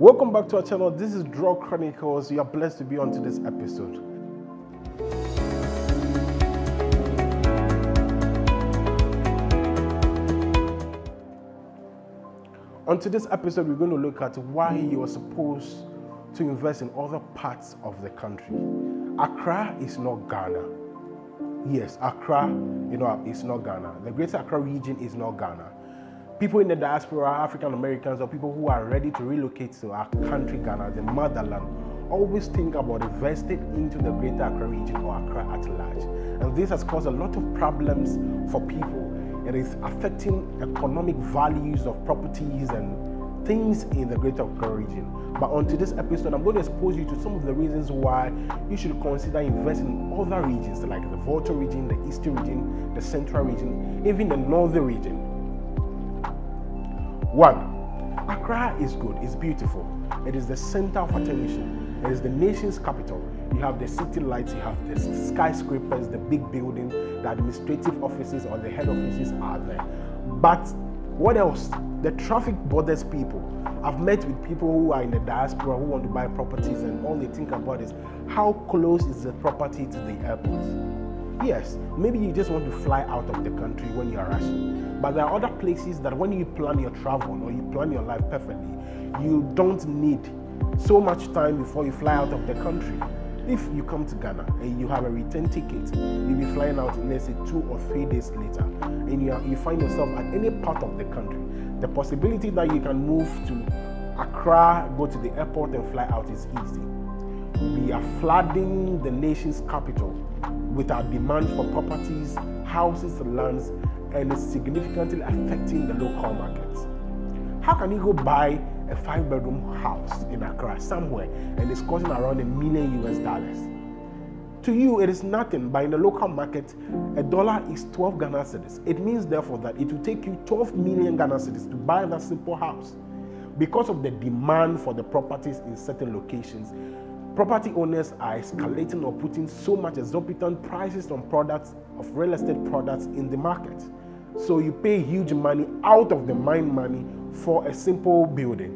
Welcome back to our channel. This is Draw Chronicles. You are blessed to be on to this episode. On to this episode, we're going to look at why you are supposed to invest in other parts of the country. Accra is not Ghana. Yes, Accra, is not Ghana. The Greater Accra region is not Ghana. People in the diaspora, African Americans, or people who are ready to relocate to our country, Ghana, the motherland, always think about investing into the Greater Accra region or Accra at large. And this has caused a lot of problems for people. It is affecting economic values of properties and things in the Greater Accra region. But on to this episode, I'm going to expose you to some of the reasons why you should consider investing in other regions like the Volta region, the Eastern region, the Central region, even the Northern region. 1. Accra is good, it's beautiful. It is the center of attention. It is the nation's capital. You have the city lights, you have the skyscrapers, the big building, the administrative offices or the head offices are there. But what else? The traffic bothers people. I've met with people who are in the diaspora who want to buy properties and all they think about is how close is the property to the airport. Yes, maybe you just want to fly out of the country when you are rushing. But there are other places that when you plan your travel or you plan your life perfectly, you don't need so much time before you fly out of the country. If you come to Ghana and you have a return ticket, you'll be flying out, let's say 2 or 3 days later, and you find yourself at any part of the country. The possibility that you can move to Accra, go to the airport and fly out is easy. We are flooding the nation's capital with our demand for properties, houses, lands, and it's significantly affecting the local markets. How can you go buy a 5-bedroom house in Accra somewhere and it's costing around $1 million? To you, it is nothing, but in the local market, $1 is 12 Ghana cedis. It means therefore that it will take you 12 million Ghana cedis to buy that simple house. Because of the demand for the properties in certain locations, property owners are escalating or putting so much exorbitant prices on products, of real estate products in the market. So you pay huge money out of the mine money for a simple building,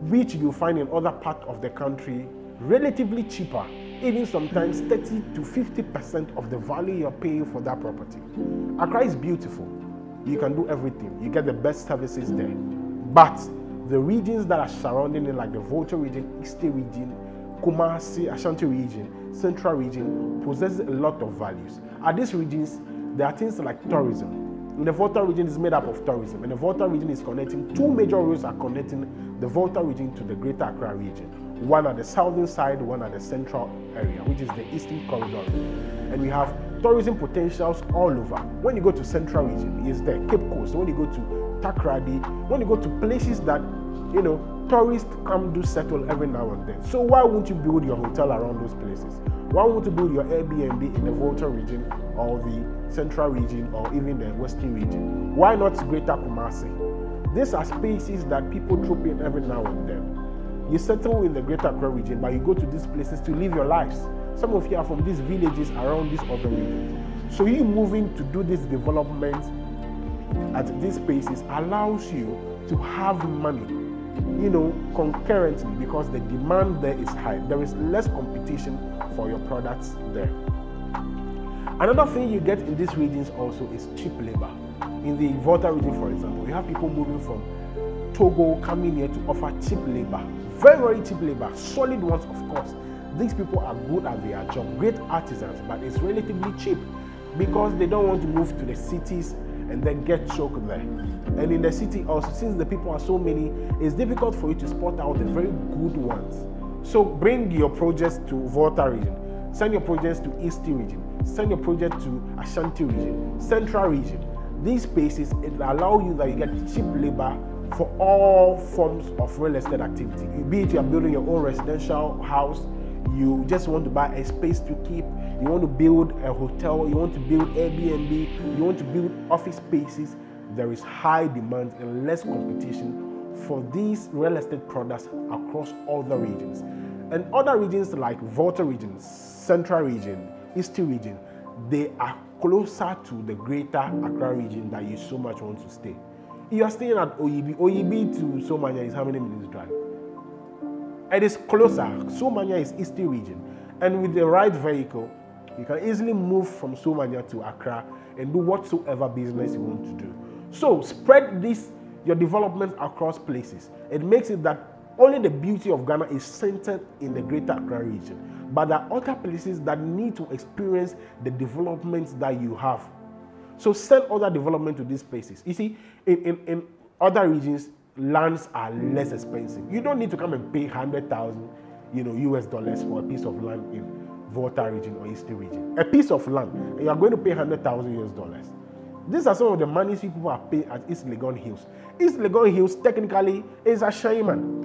which you find in other parts of the country relatively cheaper, even sometimes 30 to 50% of the value you're paying for that property. Accra is beautiful. You can do everything. You get the best services there. But the regions that are surrounding it, like the Volta region, Eastern region, Kumasi, Ashanti region, Central region, possesses a lot of values. At these regions, there are things like tourism. In the Volta region is made up of tourism, and the Volta region is connecting, 2 major roads are connecting the Volta region to the Greater Accra region. One at the southern side, one at the central area, which is the Eastern Corridor. And we have tourism potentials all over. When you go to Central region, it's the Cape Coast. When you go to Takrady, when you go to places that, tourists come to settle every now and then. So why won't you build your hotel around those places? Why won't you build your Airbnb in the Volta region or the Central region or even the Western region? Why not Greater Kumasi? These are spaces that people troop in every now and then. You settle in the Greater Accra region, but you go to these places to live your lives. Some of you are from these villages around these other regions. So you moving to do this development at these spaces allows you to have money, concurrently, because the demand there is high. There is less competition for your products there. Another thing you get in these regions also is cheap labor. In the Volta region, for example, you have people moving from Togo coming here to offer cheap labor. Very, very cheap labor. Solid ones, of course. These people are good at their job, great artisans, but it's relatively cheap because they don't want to move to the cities and then get choked there. And in the city also, since the people are so many, it's difficult for you to spot out the very good ones. So bring your projects to Volta region, send your projects to Eastern region, send your project to Ashanti region, Central region. These spaces, it allows you that you get cheap labor for all forms of real estate activity. Be it you are building your own residential house, you just want to buy a space to keep, you want to build a hotel, you want to build Airbnb, you want to build office spaces, there is high demand and less competition for these real estate products across other regions. And other regions like Volta region, Central region, Eastern region, they are closer to the Greater Accra region that you so much want to stay. You are staying at Oyibi. Oyibi to Somanya is how many minutes drive? It is closer. Somania is Eastern region. And with the right vehicle, you can easily move from Somania to Accra and do whatsoever business you want to do. So spread your development across places. It makes it that only the beauty of Ghana is centered in the greater Accra region. But there are other places that need to experience the developments that you have. So send other development to these places. You see, in other regions, lands are less expensive. You don't need to come and pay 100,000, US dollars for a piece of land in Volta region or Eastern region. A piece of land, you are going to pay 100,000 US dollars. These are some of the monies people are paying at East Legon Hills. East Legon Hills technically is a shaman.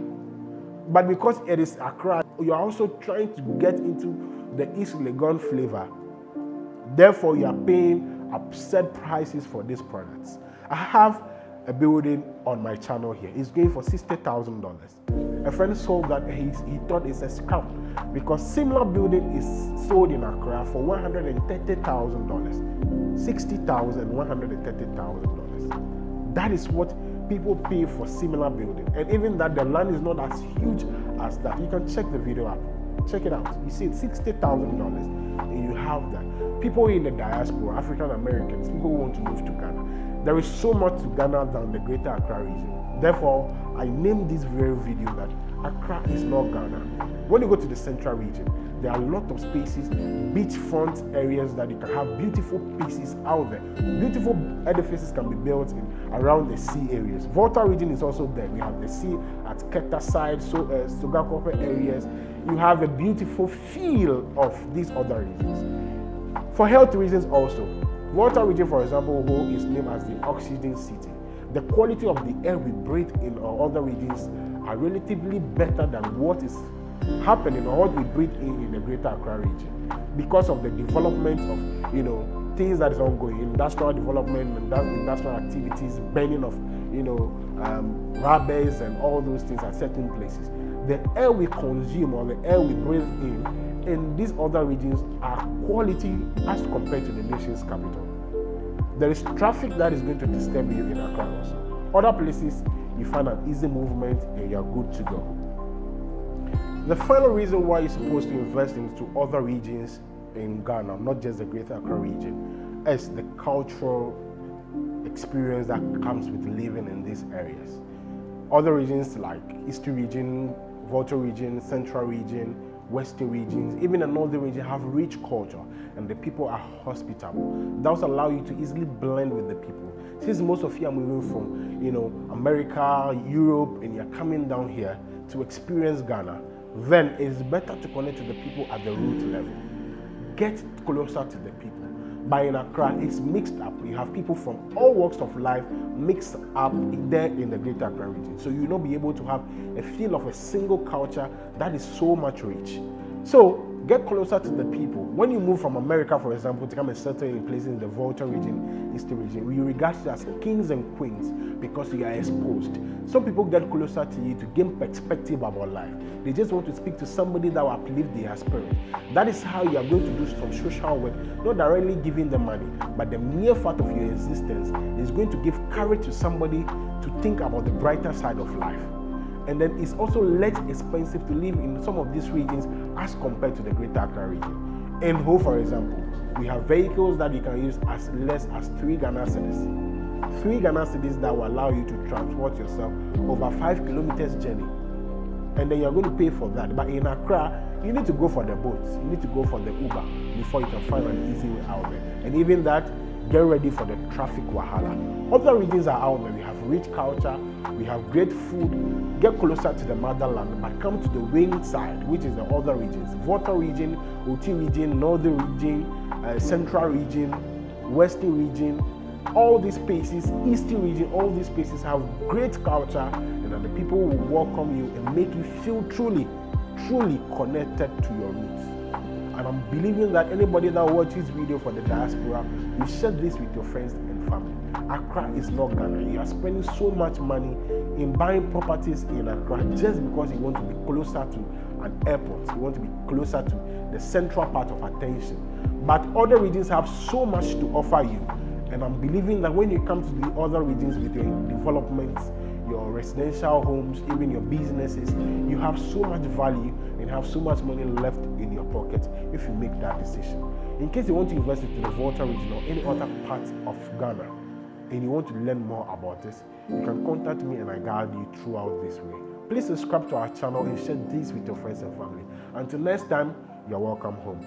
But because it is Accra, you are also trying to get into the East Legon flavor. Therefore, you are paying absurd prices for these products. I have a building on my channel here. It's going for $60,000. A friend sold that. He thought it's a scam because similar building is sold in Accra for $130,000. $60,000, $130,000. That is what people pay for similar building. And even that, the land is not as huge as that. You can check the video out. Check it out. You see, it's $60,000 and you have that. People in the diaspora, African Americans, people who want to move to Ghana. There is so much to Ghana than the greater Accra region. Therefore, I named this very video that Accra is not Ghana. When you go to the central region, there are a lot of spaces, beachfront areas that you can have beautiful pieces out there. Beautiful edifices can be built around the sea areas. Volta region is also there. We have the sea at Keta side, Sogakope areas. You have a beautiful feel of these other regions. For health reasons also, Volta region, for example, is named as the oxygen city. The quality of the air we breathe in our other regions are relatively better than what is happening or what we breathe in the greater Accra region because of the development of things that is ongoing, industrial development and industrial activities, burning of rubbers and all those things at certain places. The air we consume or the air we breathe in these other regions are quality as compared to the nation's capital. There is traffic that is going to disturb you in Accra also. Other places you find an easy movement and you are good to go. The final reason why you're supposed to invest into other regions in Ghana, not just the greater Accra region, is the cultural experience that comes with living in these areas. Other regions like Eastern region, Volta region, Central region, Western regions, even the Northern region have rich culture and the people are hospitable. That also allow you to easily blend with the people. Since most of you are moving from America, Europe, and you're coming down here to experience Ghana, then it's better to connect to the people at the root level. Get closer to the people. But in Accra, it's mixed up. You have people from all walks of life mixed up there in the greater Accra region. So you'll not be able to have a feel of a single culture that is so much rich. So get closer to the people. When you move from America, for example, to come and settle in places in the Volta region, Eastern region, we regard you as kings and queens because you are exposed. Some people get closer to you to gain perspective about life. They just want to speak to somebody that will uplift their spirit. That is how you are going to do some social work, not directly giving them money, but the mere fact of your existence is going to give courage to somebody to think about the brighter side of life. And then it's also less expensive to live in some of these regions as compared to the greater Accra region. In Ho, for example, we have vehicles that you can use as less as 3 Ghana cedis. 3 Ghana cedis that will allow you to transport yourself over 5 kilometers journey. And then you're going to pay for that. But in Accra, you need to go for the boats. You need to go for the Uber before you can find an easy way out there. And even that, get ready for the traffic wahala. Other regions are out there. We have rich culture. We have great food. Get closer to the motherland, but come to the wing side, which is the other regions. Volta region, Oti region, Northern region, Central region, Western region. All these places, Eastern region, all these places have great culture, and then the people will welcome you and make you feel truly connected to your roots. And I'm believing that anybody that watches this video for the diaspora, you share this with your friends and family. Accra is not Ghana. You are spending so much money in buying properties in Accra just because you want to be closer to an airport. You want to be closer to the central part of attention. But other regions have so much to offer you. And I'm believing that when you come to the other regions with your developments, your residential homes, even your businesses, you have so much value and have so much money left in your pocket if you make that decision. In case you want to invest into the Volta region or any other part of Ghana, and you want to learn more about this, you can contact me and I guide you throughout this way. Please subscribe to our channel and share this with your friends and family. Until next time, you're welcome home.